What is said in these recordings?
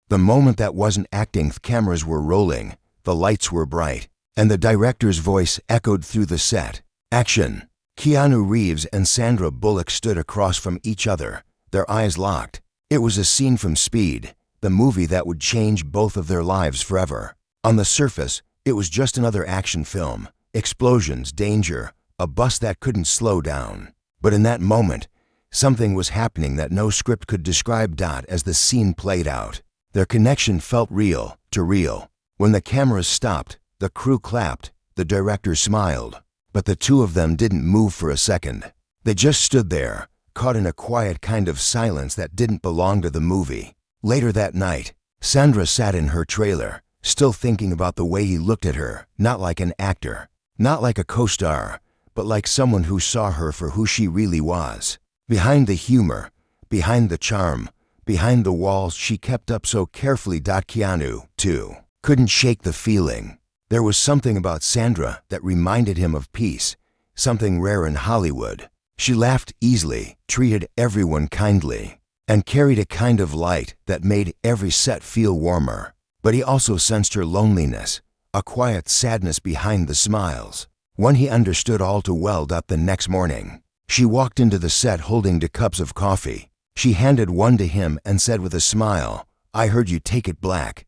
The moment that wasn't acting, cameras were rolling, the lights were bright, and the director's voice echoed through the set. Action! Keanu Reeves and Sandra Bullock stood across from each other, their eyes locked. It was a scene from Speed, the movie that would change both of their lives forever. On the surface, it was just another action film. Explosions, danger, a bus that couldn't slow down. But in that moment, something was happening that no script could describe. As the scene played out, their connection felt real to real. When the cameras stopped, the crew clapped, the director smiled. But the two of them didn't move for a second. They just stood there, caught in a quiet kind of silence that didn't belong to the movie. Later that night, Sandra sat in her trailer, still thinking about the way he looked at her, not like an actor, not like a co-star, but like someone who saw her for who she really was. Behind the humor, behind the charm, behind the walls she kept up so carefully. Keanu, too, couldn't shake the feeling. There was something about Sandra that reminded him of peace, something rare in Hollywood. She laughed easily, treated everyone kindly, and carried a kind of light that made every set feel warmer. But he also sensed her loneliness, a quiet sadness behind the smiles, one he understood all too well. The next morning, she walked into the set holding 2 cups of coffee. She handed one to him and said with a smile, "I heard you take it black."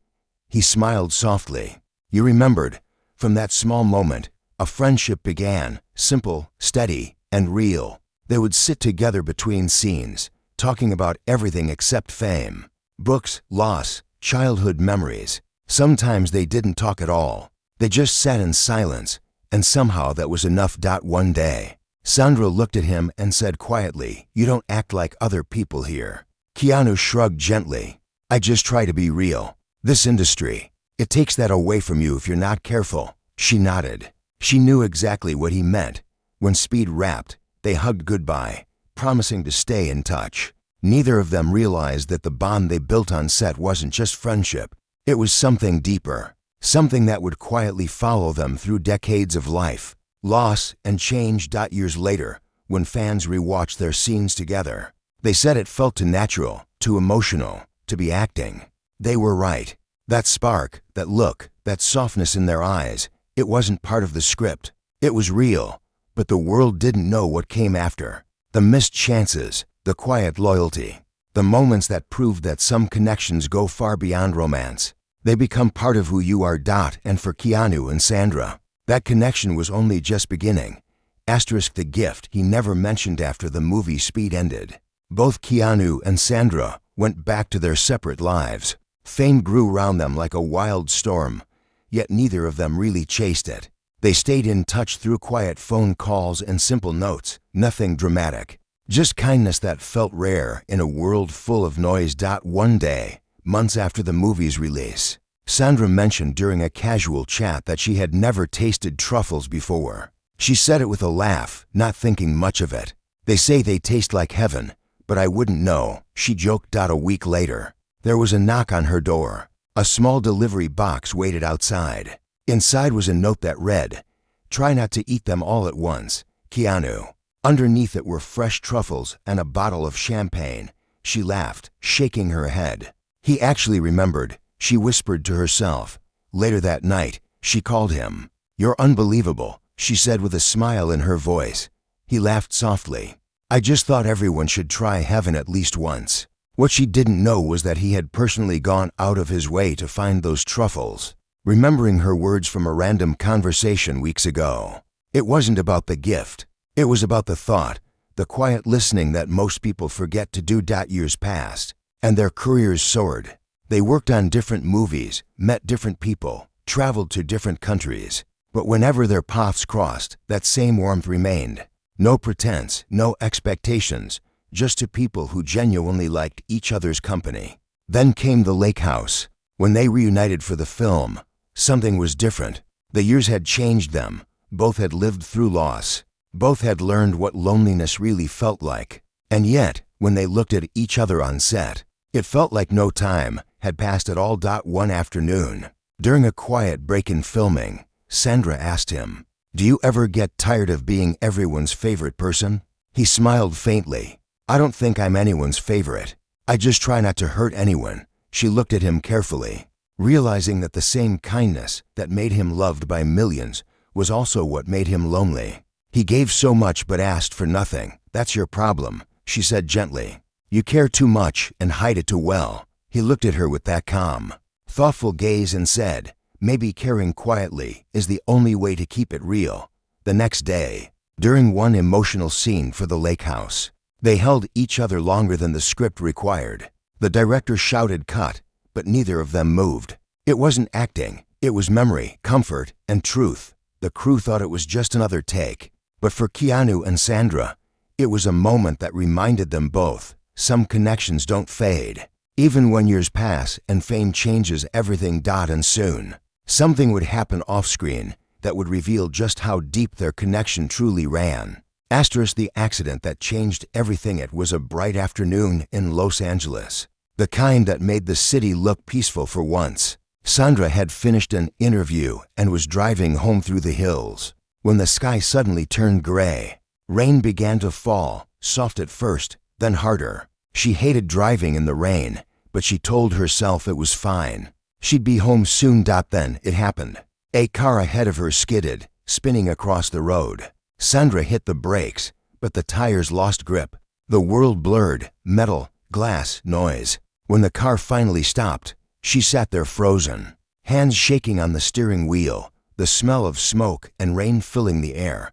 He smiled softly. You remembered. From that small moment, a friendship began, simple, steady, and real. They would sit together between scenes, talking about everything except fame, books, loss, childhood memories. Sometimes they didn't talk at all. They just sat in silence, and somehow that was enough. One day, Sandra looked at him and said quietly, "You don't act like other people here." Keanu shrugged gently. "I just try to be real. This industry, it takes that away from you if you're not careful." She nodded. She knew exactly what he meant. When Speed wrapped, they hugged goodbye, promising to stay in touch. Neither of them realized that the bond they built on set wasn't just friendship. It was something deeper, something that would quietly follow them through decades of life, loss, and change. Years later, when fans rewatched their scenes together, they said it felt too natural, too emotional, to be acting. They were right. That spark, that look, that softness in their eyes, it wasn't part of the script. It was real, but the world didn't know what came after. The missed chances, the quiet loyalty, the moments that proved that some connections go far beyond romance. They become part of who you are. And for Keanu and Sandra, that connection was only just beginning. The gift he never mentioned after the movie Speed ended. Both Keanu and Sandra went back to their separate lives. Fame grew around them like a wild storm, yet neither of them really chased it. They stayed in touch through quiet phone calls and simple notes, nothing dramatic, just kindness that felt rare in a world full of noise. One day, months after the movie's release, Sandra mentioned during a casual chat that she had never tasted truffles before. She said it with a laugh, not thinking much of it. "They say they taste like heaven, but I wouldn't know," she joked. A week later, there was a knock on her door. A small delivery box waited outside. Inside was a note that read, "Try not to eat them all at once, Keanu." Underneath it were fresh truffles and a bottle of champagne. She laughed, shaking her head. He actually remembered, she whispered to herself. Later that night, she called him. "You're unbelievable," she said with a smile in her voice. He laughed softly. "I just thought everyone should try heaven at least once." What she didn't know was that he had personally gone out of his way to find those truffles. Remembering her words from a random conversation weeks ago, it wasn't about the gift. It was about the thought, the quiet listening that most people forget to do. Years passed, and their careers soared. They worked on different movies, met different people, traveled to different countries. But whenever their paths crossed, that same warmth remained. No pretense, no expectations, just two people who genuinely liked each other's company. Then came the lake house. When they reunited for the film, something was different. The years had changed them. Both had lived through loss. Both had learned what loneliness really felt like. And yet, when they looked at each other on set, it felt like no time had passed at all. One afternoon, during a quiet break in filming, Sandra asked him, "Do you ever get tired of being everyone's favorite person?" He smiled faintly. "I don't think I'm anyone's favorite. I just try not to hurt anyone, She looked at him carefully, realizing that the same kindness that made him loved by millions was also what made him lonely. He gave so much but asked for nothing. That's your problem, she said gently. You care too much and hide it too well. He looked at her with that calm, thoughtful gaze and said, maybe caring quietly is the only way to keep it real. The next day, during one emotional scene for the lake house, they held each other longer than the script required. The director shouted cut, but neither of them moved. It wasn't acting, it was memory, comfort, and truth. The crew thought it was just another take, but for Keanu and Sandra, it was a moment that reminded them both. Some connections don't fade. Even when years pass and fame changes everything. And soon, something would happen off-screen that would reveal just how deep their connection truly ran. The accident that changed everything. It was a bright afternoon in Los Angeles, the kind that made the city look peaceful for once. Sandra had finished an interview and was driving home through the hills when the sky suddenly turned gray. Rain began to fall, soft at first, then harder. She hated driving in the rain, but she told herself it was fine. She'd be home soon. Then it happened. A car ahead of her skidded, spinning across the road. Sandra hit the brakes, but the tires lost grip. The world blurred, metal, glass, noise. When the car finally stopped, she sat there frozen, hands shaking on the steering wheel, the smell of smoke and rain filling the air.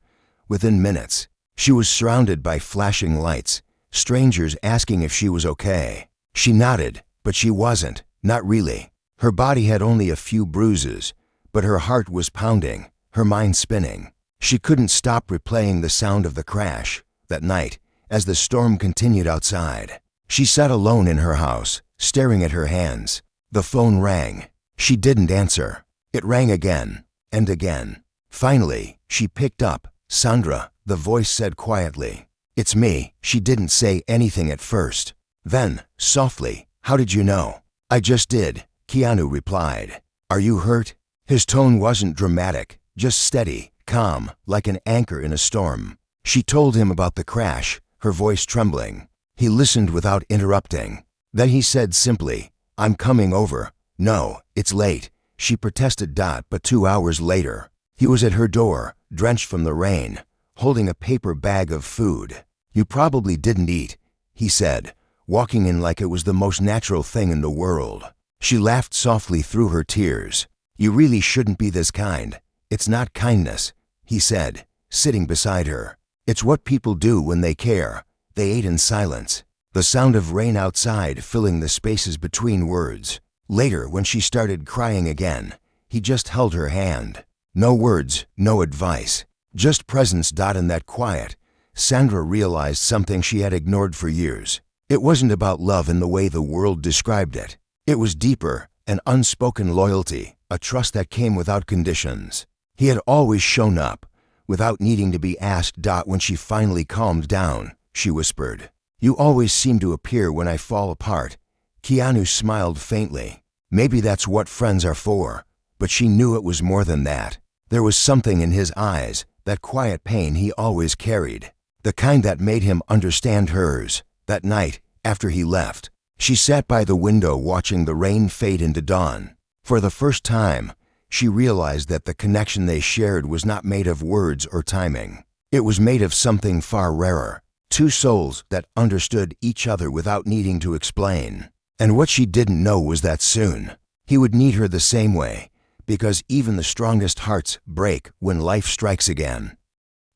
Within minutes, she was surrounded by flashing lights, strangers asking if she was okay. She nodded, but she wasn't, not really. Her body had only a few bruises, but her heart was pounding, her mind spinning. She couldn't stop replaying the sound of the crash. That night, as the storm continued outside, she sat alone in her house, staring at her hands. The phone rang. She didn't answer. It rang again, and again. Finally, she picked up. Sandra, the voice said quietly. It's me. She didn't say anything at first. Then, softly, how did you know? I just did, Keanu replied. Are you hurt? His tone wasn't dramatic, just steady, calm, like an anchor in a storm. She told him about the crash, her voice trembling. He listened without interrupting. Then he said simply, I'm coming over. No, it's late, she protested. But 2 hours later, he was at her door, drenched from the rain, holding a paper bag of food. You probably didn't eat, he said, walking in like it was the most natural thing in the world. She laughed softly through her tears. You really shouldn't be this kind. It's not kindness, he said, sitting beside her. It's what people do when they care. They ate in silence, the sound of rain outside filling the spaces between words. Later, when she started crying again, he just held her hand. No words, no advice, just presence. In that quiet, Sandra realized something she had ignored for years. It wasn't about love in the way the world described it. It was deeper, an unspoken loyalty, a trust that came without conditions. He had always shown up, without needing to be asked. When she finally calmed down, she whispered, You always seem to appear when I fall apart. Keanu smiled faintly. Maybe that's what friends are for. But she knew it was more than that. There was something in his eyes, that quiet pain he always carried, the kind that made him understand hers. That night, after he left, she sat by the window watching the rain fade into dawn. For the first time, she realized that the connection they shared was not made of words or timing. It was made of something far rarer. Two souls that understood each other without needing to explain. And what she didn't know was that soon, he would need her the same way, because even the strongest hearts break when life strikes again.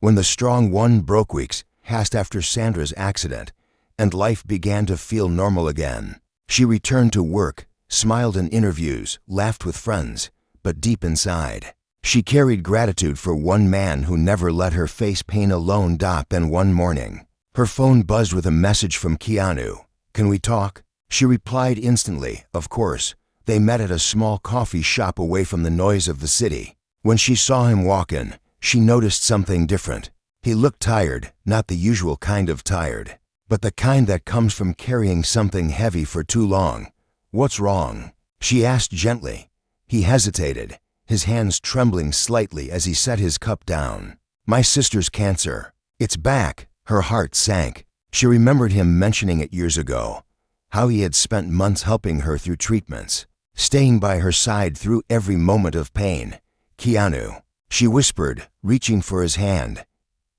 When the strong one broke, weeks passed after Sandra's accident, and life began to feel normal again. She returned to work, smiled in interviews, laughed with friends, but deep inside, she carried gratitude for one man who never let her face pain alone. Then one morning, her phone buzzed with a message from Keanu. Can we talk? She replied instantly, of course. They met at a small coffee shop away from the noise of the city. When she saw him walk in, she noticed something different. He looked tired, not the usual kind of tired, but the kind that comes from carrying something heavy for too long. What's wrong? She asked gently. He hesitated, his hands trembling slightly as he set his cup down. My sister's cancer. It's back. Her heart sank. She remembered him mentioning it years ago. how he had spent months helping her through treatments, staying by her side through every moment of pain. "Keanu," she whispered, reaching for his hand.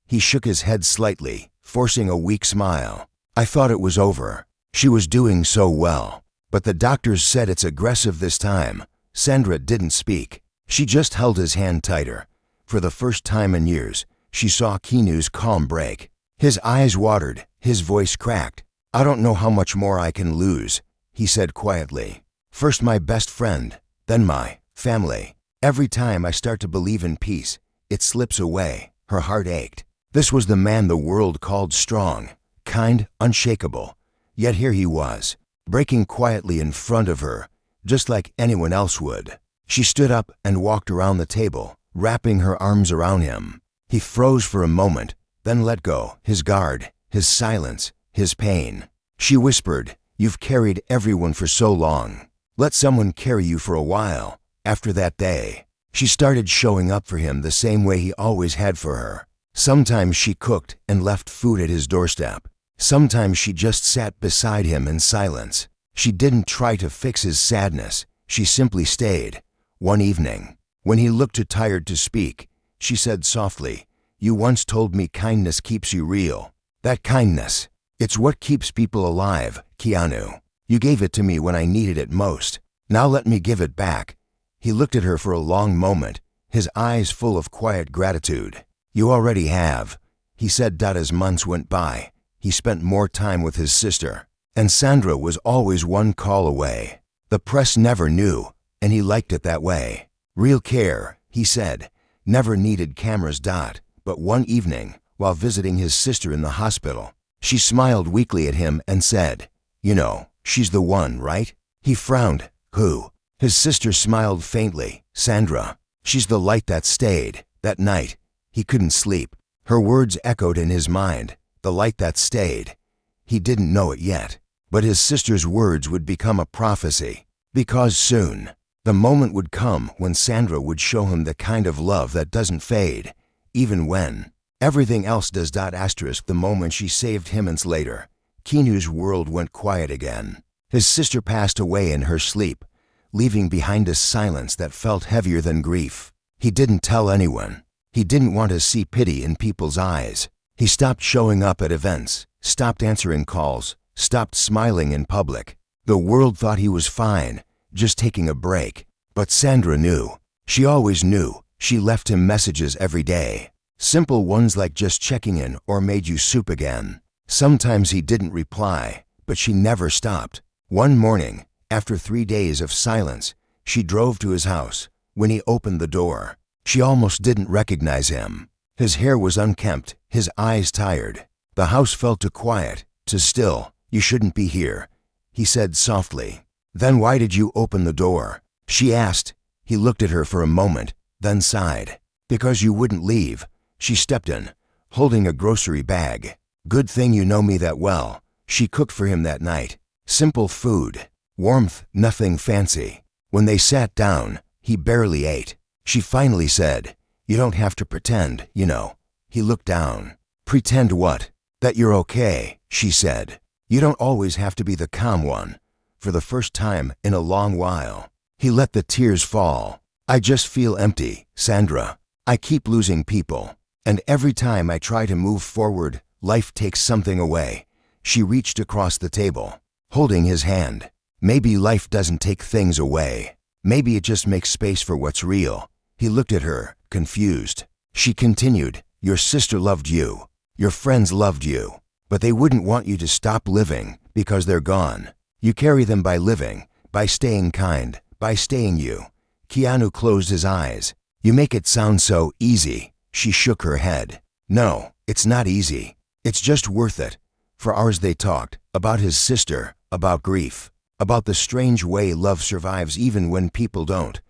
He shook his head slightly, forcing a weak smile. "I thought it was over. She was doing so well. But the doctors said it's aggressive this time." Sandra didn't speak. She just held his hand tighter. For the first time in years, she saw Keanu's calm break. His eyes watered, his voice cracked. "I don't know how much more I can lose," he said quietly. "First my best friend, then my family. Every time I start to believe in peace, it slips away." Her heart ached. This was the man the world called strong, kind, unshakable. Yet here he was, breaking quietly in front of her, just like anyone else would. She stood up and walked around the table, wrapping her arms around him. He froze for a moment, then let go, his guard, his silence, his pain. She whispered, "You've carried everyone for so long. Let someone carry you for a while." After that day, she started showing up for him the same way he always had for her. Sometimes she cooked and left food at his doorstep. Sometimes she just sat beside him in silence. She didn't try to fix his sadness. She simply stayed. One evening, when he looked too tired to speak, she said softly, "You once told me kindness keeps you real. That kindness, it's what keeps people alive, Keanu. You gave it to me when I needed it most. Now let me give it back." He looked at her for a long moment, his eyes full of quiet gratitude. "You already have," he said. As months went by, he spent more time with his sister, and Sandra was always one call away. The press never knew, and he liked it that way. "Real care," he said, never needed cameras. But one evening, while visiting his sister in the hospital, she smiled weakly at him and said, "You know, she's the one, right?" He frowned. "Who?" His sister smiled faintly. "Sandra. She's the light that stayed." That night, he couldn't sleep. Her words echoed in his mind. The light that stayed. He didn't know it yet, but his sister's words would become a prophecy. Because soon, the moment would come when Sandra would show him the kind of love that doesn't fade, even when everything else does. The moment she saved him months later, Keanu's world went quiet again. His sister passed away in her sleep, leaving behind a silence that felt heavier than grief. He didn't tell anyone. He didn't want to see pity in people's eyes. He stopped showing up at events, stopped answering calls, stopped smiling in public. The world thought he was fine, just taking a break. But Sandra knew. She always knew. She left him messages every day. Simple ones like "just checking in" or "made you soup again." Sometimes he didn't reply, but she never stopped. One morning, after 3 days of silence, she drove to his house. When he opened the door, she almost didn't recognize him. His hair was unkempt, his eyes tired. The house felt too quiet, too still. "You shouldn't be here," he said softly. "Then why did you open the door?" she asked. He looked at her for a moment, then sighed. "Because you wouldn't leave." She stepped in, holding a grocery bag. "Good thing you know me that well." She cooked for him that night. Simple food, warmth, nothing fancy. When they sat down, he barely ate. She finally said, "You don't have to pretend, you know." He looked down. "Pretend what?" "That you're okay," she said. "You don't always have to be the calm one." For the first time in a long while, he let the tears fall. "I just feel empty, Sandra. I keep losing people. And every time I try to move forward, life takes something away." She reached across the table, holding his hand. "Maybe life doesn't take things away. Maybe it just makes space for what's real." He looked at her, confused. She continued, "Your sister loved you. Your friends loved you. But they wouldn't want you to stop living because they're gone. You carry them by living, by staying kind, by staying you." Keanu closed his eyes. "You make it sound so easy." She shook her head. "No, it's not easy. It's just worth it." For hours they talked, about his sister, about grief, about the strange way love survives even when people don't.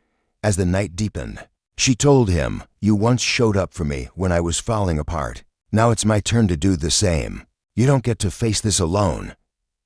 As the night deepened, she told him, "You once showed up for me when I was falling apart. Now it's my turn to do the same. You don't get to face this alone."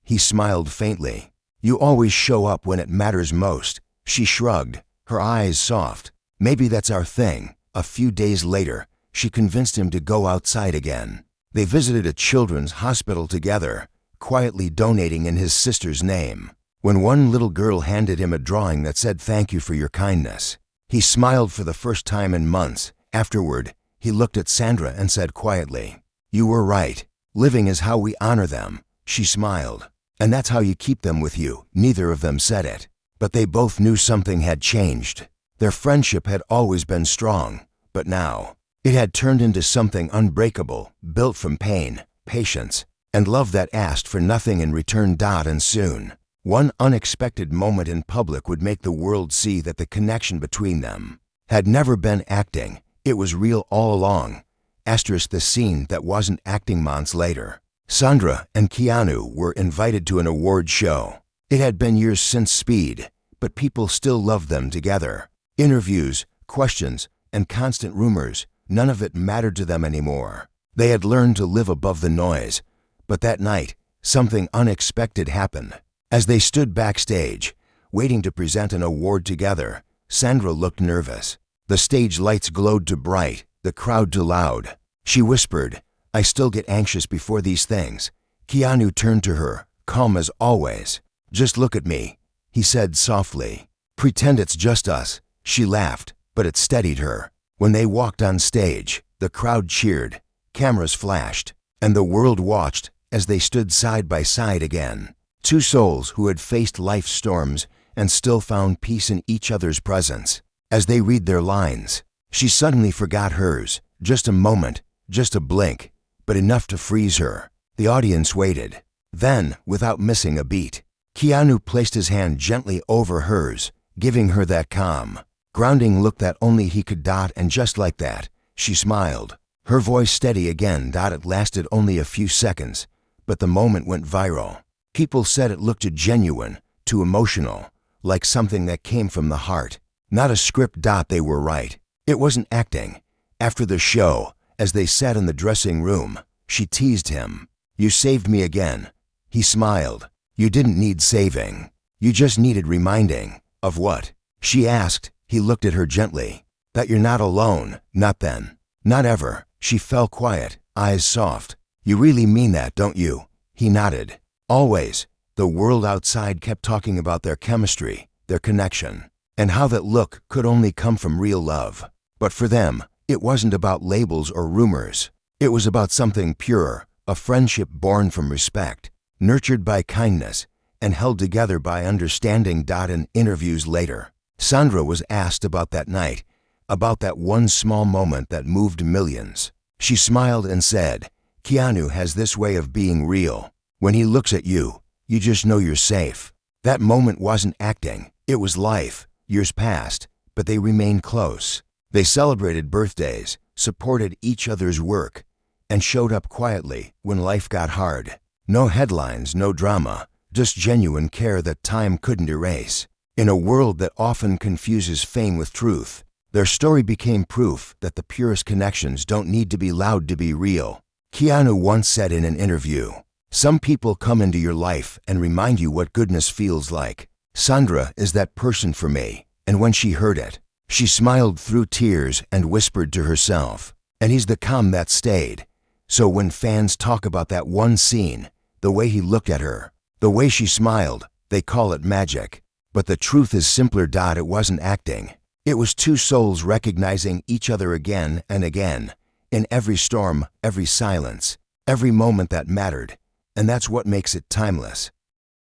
He smiled faintly. "You always show up when it matters most." She shrugged, her eyes soft. "Maybe that's our thing." A few days later, she convinced him to go outside again. They visited a children's hospital together, quietly donating in his sister's name. When one little girl handed him a drawing that said "Thank you for your kindness," he smiled for the first time in months. Afterward, he looked at Sandra and said quietly, "You were right. Living is how we honor them." She smiled. "And that's how you keep them with you." Neither of them said it, but they both knew something had changed. Their friendship had always been strong, but now it had turned into something unbreakable, built from pain, patience, and love that asked for nothing in return. And soon, one unexpected moment in public would make the world see that the connection between them had never been acting. It was real all along. The scene that wasn't acting. Months later, Sandra and Keanu were invited to an award show. It had been years since Speed, but people still loved them together. Interviews, questions, and constant rumors, none of it mattered to them anymore. They had learned to live above the noise. But that night, something unexpected happened. As they stood backstage, waiting to present an award together, Sandra looked nervous. The stage lights glowed too bright, the crowd too loud. She whispered, "I still get anxious before these things." Keanu turned to her, calm as always. "Just look at me," he said softly. "Pretend it's just us." She laughed, but it steadied her. When they walked on stage, the crowd cheered, cameras flashed, and the world watched as they stood side by side again. Two souls who had faced life's storms and still found peace in each other's presence. As they read their lines, she suddenly forgot hers. Just a moment, just a blink, but enough to freeze her. The audience waited. Then, without missing a beat, Keanu placed his hand gently over hers, giving her that calm, grounding look that only he could. And just like that, she smiled. Her voice steady again. It lasted only a few seconds, but the moment went viral. People said it looked too genuine, too emotional, like something that came from the heart. Not a script. They were right. It wasn't acting. After the show, as they sat in the dressing room, she teased him. "You saved me again." He smiled. "You didn't need saving. You just needed reminding." "Of what?" she asked. He looked at her gently. "That you're not alone. Not then. Not ever." She fell quiet, eyes soft. "You really mean that, don't you?" He nodded. "Always." The world outside kept talking about their chemistry, their connection, and how that look could only come from real love. But for them, it wasn't about labels or rumors. It was about something pure, a friendship born from respect, nurtured by kindness, and held together by understanding. In interviews later, Sandra was asked about that night, about that one small moment that moved millions. She smiled and said, "Keanu has this way of being real. When he looks at you, you just know you're safe." That moment wasn't acting. It was life. Years passed, but they remained close. They celebrated birthdays, supported each other's work, and showed up quietly when life got hard. No headlines, no drama, just genuine care that time couldn't erase. In a world that often confuses fame with truth, their story became proof that the purest connections don't need to be loud to be real. Keanu once said in an interview, "Some people come into your life and remind you what goodness feels like. Sandra is that person for me." And when she heard it, she smiled through tears and whispered to herself, "And he's the calm that stayed." So when fans talk about that one scene, the way he looked at her, the way she smiled, they call it magic. But the truth is simpler. It wasn't acting. It was two souls recognizing each other again and again, in every storm, every silence, every moment that mattered. And that's what makes it timeless.